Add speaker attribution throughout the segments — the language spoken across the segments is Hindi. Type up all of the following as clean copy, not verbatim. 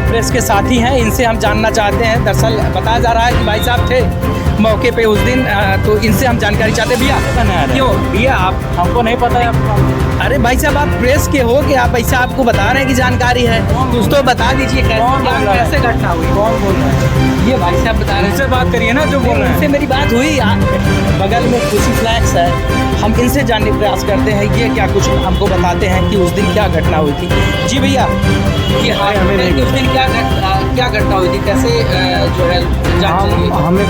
Speaker 1: प्रेस के साथी हैं, इनसे हम जानना चाहते हैं। दरअसल बताया जा रहा है कि भाई साहब थे मौके पे उस दिन, तो इनसे हम जानकारी चाहते हैं। भैया क्यों भैया आप
Speaker 2: हमको नहीं पता है।
Speaker 1: अरे भाई साहब आप प्रेस के हो कि आप ऐसा आपको बता रहे हैं कि जानकारी है, कुछ तो बता दीजिए कैसे घटना हुई।
Speaker 2: कौन बोल रहा है?
Speaker 1: ये भाई साहब बता रहे हैं।
Speaker 2: उनसे बात करिए ना जो बोल रहे
Speaker 1: इनसे
Speaker 2: हैं।
Speaker 1: मेरी बात हुई, बगल में खुशी फ्लैक्स है, हम इनसे जानने का प्रयास करते हैं ये क्या कुछ हमको बताते हैं कि उस दिन क्या घटना हुई थी। जी भैया ये हमें उस दिन क्या घटना हुई थी, कैसे जो है
Speaker 2: हमें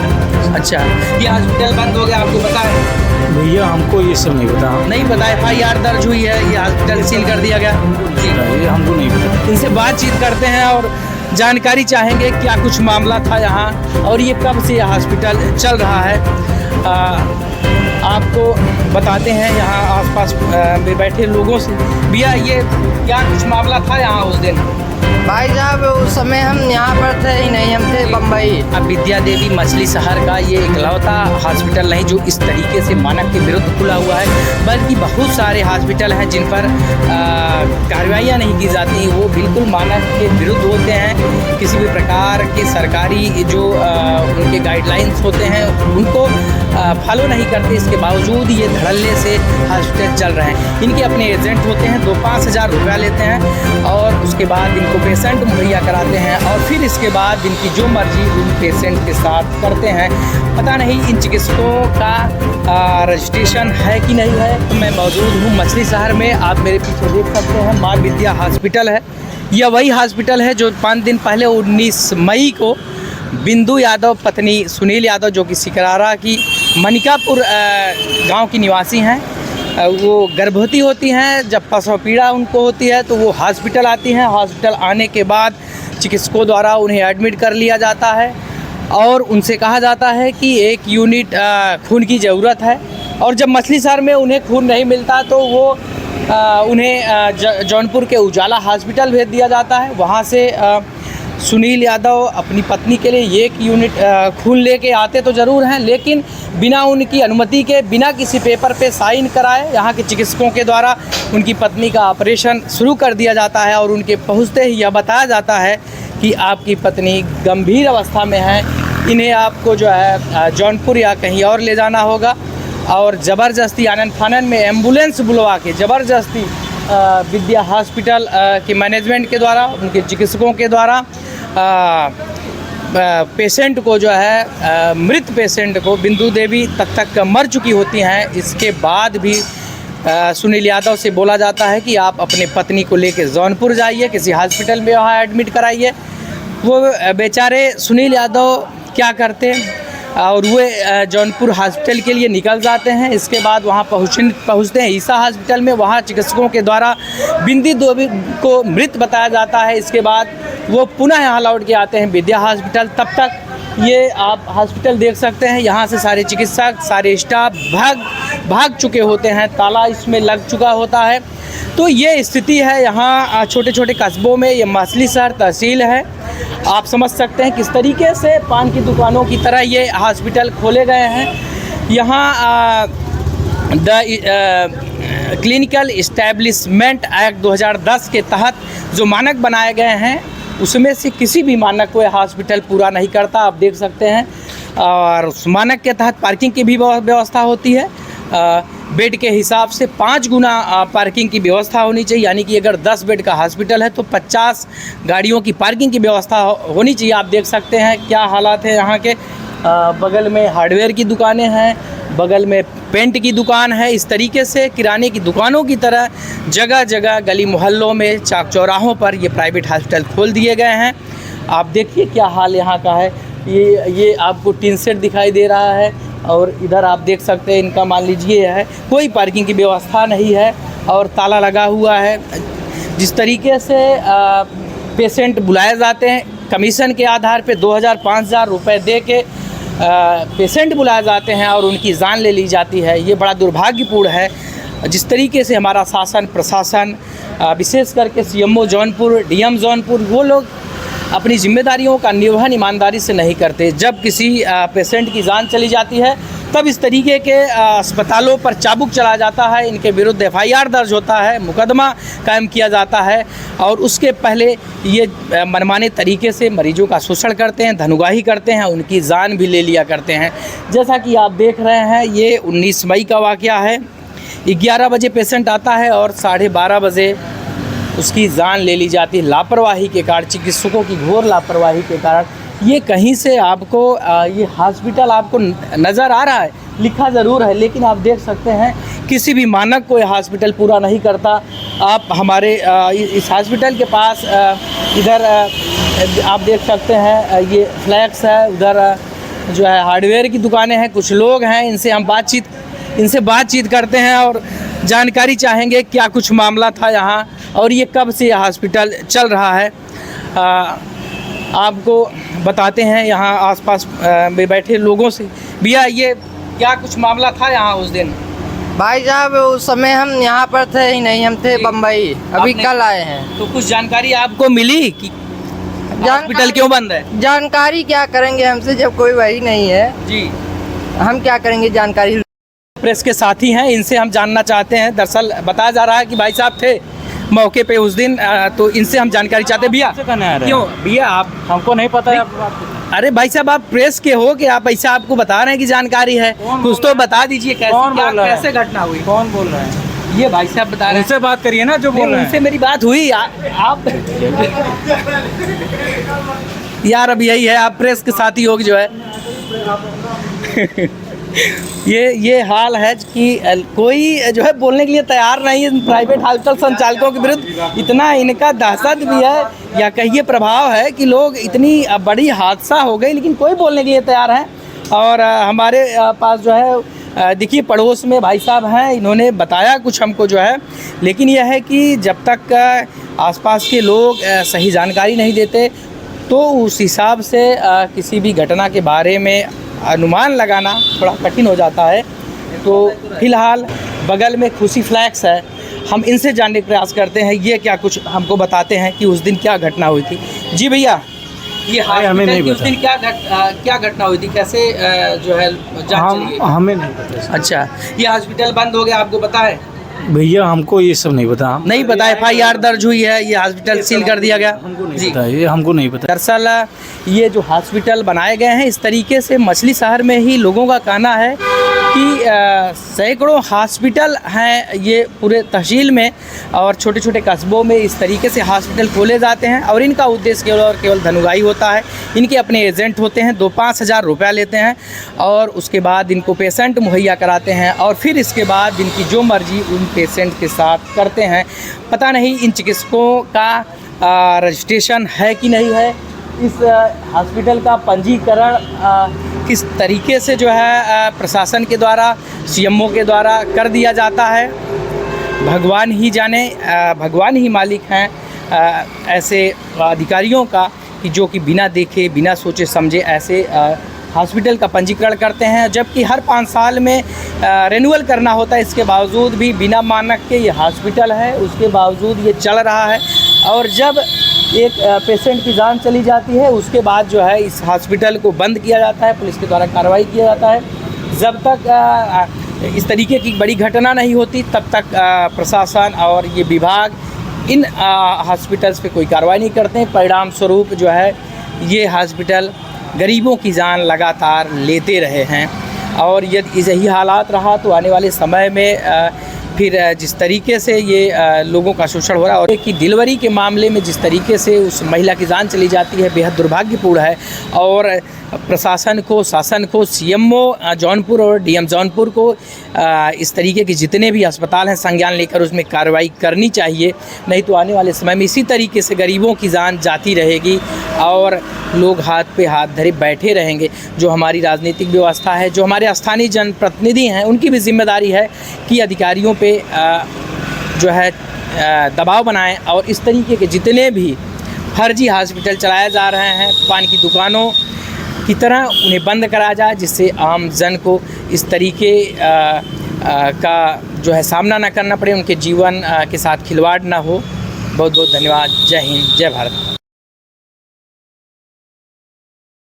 Speaker 1: अच्छा ये हॉस्पिटल बंद हो गया, आपको पता है?
Speaker 2: भैया हमको ये सब नहीं पता।
Speaker 1: नहीं पता, FIR दर्ज हुई है, ये हॉस्पिटल सील कर दिया गया। जी
Speaker 2: ये हमको नहीं पता।
Speaker 1: इनसे बातचीत करते हैं और जानकारी चाहेंगे क्या कुछ मामला था यहाँ और ये कब से यह हॉस्पिटल चल रहा है। आपको बताते हैं यहाँ आसपास में बैठे लोगों से। भैया ये क्या कुछ मामला था यहाँ उस दिन?
Speaker 3: भाई साहब उस समय हम यहाँ पर थे ही नहीं, हम थे बम्बई।
Speaker 1: अब विद्या देवी मछली शहर का ये इकलौता हॉस्पिटल नहीं जो इस तरीके से मानक के विरुद्ध खुला हुआ है, बल्कि बहुत सारे हॉस्पिटल हैं जिन पर कार्रवाइयाँ नहीं की जाती, वो बिल्कुल मानक के विरुद्ध होते हैं। किसी भी प्रकार के सरकारी जो उनके गाइडलाइंस होते हैं उनको फॉलो नहीं करते, इसके बावजूद ये धड़ल्ले से हॉस्पिटल चल रहे हैं। इनके अपने एजेंट होते हैं, 2-5 हज़ार रुपया लेते हैं और उसके बाद इनको पेशेंट मुहैया कराते हैं और फिर इसके बाद इनकी जो मर्जी उन पेशेंट के साथ करते हैं। पता नहीं इन चिकित्सकों का रजिस्ट्रेशन है कि नहीं है। मैं मौजूद हूँ मछली शहर में, आप मेरे पीछे देख सकते हैं माँ विद्या हॉस्पिटल है। यह वही हॉस्पिटल है जो 5 दिन पहले 19 मई को बिंदु यादव पत्नी सुनील यादव जो कि सिकरारा की मनिकापुर गांव की निवासी हैं, वो गर्भवती होती हैं। जब प्रसव पीड़ा उनको होती है तो वो हॉस्पिटल आती हैं। हॉस्पिटल आने के बाद चिकित्सकों द्वारा उन्हें एडमिट कर लिया जाता है और उनसे कहा जाता है कि 1 यूनिट खून की ज़रूरत है। और जब मछली शहर में उन्हें खून नहीं मिलता तो वो उन्हें जौनपुर के उजाला हॉस्पिटल भेज दिया जाता है। वहाँ से सुनील यादव अपनी पत्नी के लिए 1 यूनिट खून लेके आते तो ज़रूर हैं, लेकिन बिना उनकी अनुमति के, बिना किसी पेपर पे साइन कराए यहाँ के चिकित्सकों के द्वारा उनकी पत्नी का ऑपरेशन शुरू कर दिया जाता है। और उनके पहुँचते ही यह बताया जाता है कि आपकी पत्नी गंभीर अवस्था में है, इन्हें आपको जो है जौनपुर या कहीं और ले जाना होगा। और ज़बरदस्ती आनन फानन में एम्बुलेंस बुलवा के ज़बरदस्ती विद्या हॉस्पिटल के मैनेजमेंट के द्वारा, उनके चिकित्सकों के द्वारा पेशेंट को जो है मृत पेशेंट को, बिंदु देवी तक मर चुकी होती हैं, इसके बाद भी सुनील यादव से बोला जाता है कि आप अपने पत्नी को लेकर जौनपुर जाइए, किसी हॉस्पिटल में वहाँ एडमिट कराइए। वो बेचारे सुनील यादव क्या करते और वे जौनपुर हॉस्पिटल के लिए निकल जाते हैं। इसके बाद वहाँ पहुँचते हैं ईसा हॉस्पिटल में, वहाँ चिकित्सकों के द्वारा बिंदु देवी को मृत बताया जाता है। इसके बाद वो पुनः यहाँ लौट के आते हैं विद्या हॉस्पिटल। तब तक ये आप हॉस्पिटल देख सकते हैं, यहाँ से सारे चिकित्सक, सारे स्टाफ भाग चुके होते हैं, ताला इसमें लग चुका होता है। तो ये स्थिति है यहाँ छोटे छोटे कस्बों में। ये मछली शहर तहसील है, आप समझ सकते हैं किस तरीके से पान की दुकानों की तरह ये हॉस्पिटल खोले गए हैं। यहाँ क्लिनिकल इस्टेब्लिशमेंट एक्ट 2010 के तहत जो मानक बनाए गए हैं उसमें से किसी भी मानक को हॉस्पिटल पूरा नहीं करता, आप देख सकते हैं। और उस मानक के तहत पार्किंग की भी व्यवस्था होती है। बेड के हिसाब से 5 गुना पार्किंग की व्यवस्था होनी चाहिए, यानी कि अगर 10 बेड का हॉस्पिटल है तो 50 गाड़ियों की पार्किंग की व्यवस्था होनी चाहिए। आप देख सकते हैं क्या हालात है यहाँ के। बगल में हार्डवेयर की दुकानें हैं, बगल में पेंट की दुकान है। इस तरीके से किराने की दुकानों की तरह जगह जगह गली मोहल्लों में, चौक चौराहों पर ये प्राइवेट हॉस्पिटल खोल दिए गए हैं। आप देखिए क्या हाल यहाँ का है। ये आपको टीन सेट दिखाई दे रहा है और इधर आप देख सकते हैं इनका मान लीजिए है, कोई पार्किंग की व्यवस्था नहीं है और ताला लगा हुआ है। जिस तरीके से पेशेंट बुलाए जाते हैं, कमीशन के आधार पे 2000-5000 रुपये दे के पेशेंट बुलाए जाते हैं और उनकी जान ले ली जाती है। ये बड़ा दुर्भाग्यपूर्ण है। जिस तरीके से हमारा शासन प्रशासन, विशेष करके CMO जौनपुर, DM जौनपुर, वो लोग अपनी जिम्मेदारियों का निर्वहन ईमानदारी से नहीं करते। जब किसी पेशेंट की जान चली जाती है तब इस तरीके के अस्पतालों पर चाबुक चला जाता है, इनके विरुद्ध FIR दर्ज होता है, मुकदमा कायम किया जाता है और उसके पहले ये मनमाने तरीके से मरीजों का शोषण करते हैं, धनुगाही करते हैं, उनकी जान भी ले लिया करते हैं। जैसा कि आप देख रहे हैं, ये 19 मई का वाक़या है। 11 बजे पेशेंट आता है और 12:30 बजे उसकी जान ले ली जाती है लापरवाही के कारण, चिकित्सकों की घोर लापरवाही के कारण। ये कहीं से आपको ये हॉस्पिटल आपको नज़र आ रहा है, लिखा ज़रूर है, लेकिन आप देख सकते हैं किसी भी मानक को ये हॉस्पिटल पूरा नहीं करता। आप हमारे इस हॉस्पिटल के पास इधर आप देख सकते हैं, ये फ्लैक्स है, उधर जो है हार्डवेयर की दुकानें हैं, कुछ लोग हैं, इनसे बातचीत करते हैं और जानकारी चाहेंगे क्या कुछ मामला था यहाँ और ये कब से यह हॉस्पिटल चल रहा है। आपको बताते हैं यहाँ आसपास में बैठे लोगों से। भैया, ये क्या कुछ मामला था यहाँ उस दिन?
Speaker 3: भाई साहब उस समय हम यहाँ पर थे ही नहीं, हम थे बम्बई, अभी कल आए हैं।
Speaker 1: तो कुछ जानकारी आपको मिली कि हॉस्पिटल क्यों बंद है?
Speaker 3: जानकारी क्या करेंगे हमसे जब कोई वही नहीं है
Speaker 1: जी,
Speaker 3: हम क्या करेंगे जानकारी।
Speaker 1: प्रेस के साथी हैं, इनसे हम जानना चाहते हैं। दरअसल बताया जा रहा है कि भाई साहब थे मौके पे उस दिन, तो इनसे हम जानकारी चाहते हैं। भैया क्यों? भैया आप
Speaker 2: हमको नहीं पता है।
Speaker 1: अरे भाई साहब, आप प्रेस के हो कि आप ऐसा आपको बता रहे हैं कि जानकारी है, कुछ तो बता दीजिए कैसे घटना हुई।
Speaker 2: कौन बोल रहा है?
Speaker 1: ये भाई साहब बता रहे हैं।
Speaker 2: उनसे बात करिए ना जो बोल रहे
Speaker 1: उनसे
Speaker 2: हैं।
Speaker 1: मेरी बात हुई। आप यार अब यही है, आप प्रेस के साथी हो जो है। ये हाल है कि कोई जो है बोलने के लिए तैयार नहीं है। प्राइवेट हॉस्पिटल संचालकों के विरुद्ध इतना इनका दहशत भी है या कहिए प्रभाव है कि लोग, इतनी बड़ी हादसा हो गई लेकिन कोई बोलने के लिए तैयार है। और हमारे पास जो है देखिए पड़ोस में भाई साहब हैं, इन्होंने बताया कुछ हमको जो है, लेकिन यह है कि जब तक आसपास के लोग सही जानकारी नहीं देते तो उस हिसाब से किसी भी घटना के बारे में अनुमान लगाना थोड़ा कठिन हो जाता है। तो फिलहाल बगल में खुशी फ्लैक्स है, हम इनसे जानने का प्रयास करते हैं, ये क्या कुछ हमको बताते हैं कि उस दिन क्या घटना हुई थी। जी भैया, ये
Speaker 2: हमें नहीं
Speaker 1: उस दिन क्या घटना हुई थी, कैसे जो है जांच चली गई?
Speaker 2: हमें नहीं पता।
Speaker 1: अच्छा, ये हॉस्पिटल बंद हो गया, आपको पता है?
Speaker 2: भैया हमको ये सब नहीं पता।
Speaker 1: नहीं पता। FIR दर्ज हुई है, ये हॉस्पिटल सील कर दिया गया। जी,
Speaker 2: ये हमको नहीं पता।
Speaker 1: दरअसल ये जो हॉस्पिटल बनाए गए हैं इस तरीके से, मछली शहर में ही लोगों का कहना है कि सैकड़ों हॉस्पिटल हैं ये पूरे तहसील में और छोटे छोटे कस्बों में इस तरीके से हॉस्पिटल खोले जाते हैं और इनका उद्देश्य केवल और केवल धनुगाही होता है। इनके अपने एजेंट होते हैं, 2-5 हज़ार रुपया लेते हैं और उसके बाद इनको पेशेंट मुहैया कराते हैं और फिर इसके बाद इनकी जो मर्जी उन पेशेंट के साथ करते हैं। पता नहीं इन चिकित्सकों का रजिस्ट्रेशन है कि नहीं है, इस हॉस्पिटल का पंजीकरण किस तरीके से जो है प्रशासन के द्वारा, CMO के द्वारा कर दिया जाता है, भगवान ही जाने, भगवान ही मालिक हैं ऐसे अधिकारियों का कि जो कि बिना देखे बिना सोचे समझे ऐसे हॉस्पिटल का पंजीकरण करते हैं, जबकि हर 5 साल में रिन्यूअल करना होता है। इसके बावजूद भी बिना मानक के ये हॉस्पिटल है, उसके बावजूद ये चल रहा है। और जब एक पेशेंट की जान चली जाती है उसके बाद जो है इस हॉस्पिटल को बंद किया जाता है, पुलिस के द्वारा कार्रवाई किया जाता है। जब तक इस तरीके की बड़ी घटना नहीं होती तब तक प्रशासन और ये विभाग इन हॉस्पिटल्स पे कोई कार्रवाई नहीं करते हैं। परिणाम स्वरूप जो है ये हॉस्पिटल गरीबों की जान लगातार लेते रहे हैं और यदि यही हालात रहा तो आने वाले समय में फिर जिस तरीके से ये लोगों का शोषण हो रहा है और कि डिलीवरी के मामले में जिस तरीके से उस महिला की जान चली जाती है बेहद दुर्भाग्यपूर्ण है। और प्रशासन को, शासन को, CMO जौनपुर और DM जौनपुर को इस तरीके के जितने भी अस्पताल हैं संज्ञान लेकर उसमें कार्रवाई करनी चाहिए, नहीं तो आने वाले समय में इसी तरीके से गरीबों की जान जाती रहेगी और लोग हाथ पे हाथ धरे बैठे रहेंगे। जो हमारी राजनीतिक व्यवस्था है, जो हमारे स्थानीय जनप्रतिनिधि हैं, उनकी भी जिम्मेदारी है कि अधिकारियों पे जो है दबाव बनाएं और इस तरीके के जितने भी फर्जी हॉस्पिटल चलाए जा रहे हैं पान की दुकानों की तरह उन्हें बंद कराया जाए, जिससे आम जन को इस तरीके का जो है सामना ना करना पड़े, उनके जीवन के साथ खिलवाड़ ना हो। बहुत बहुत धन्यवाद। जय हिंद, जय भारत।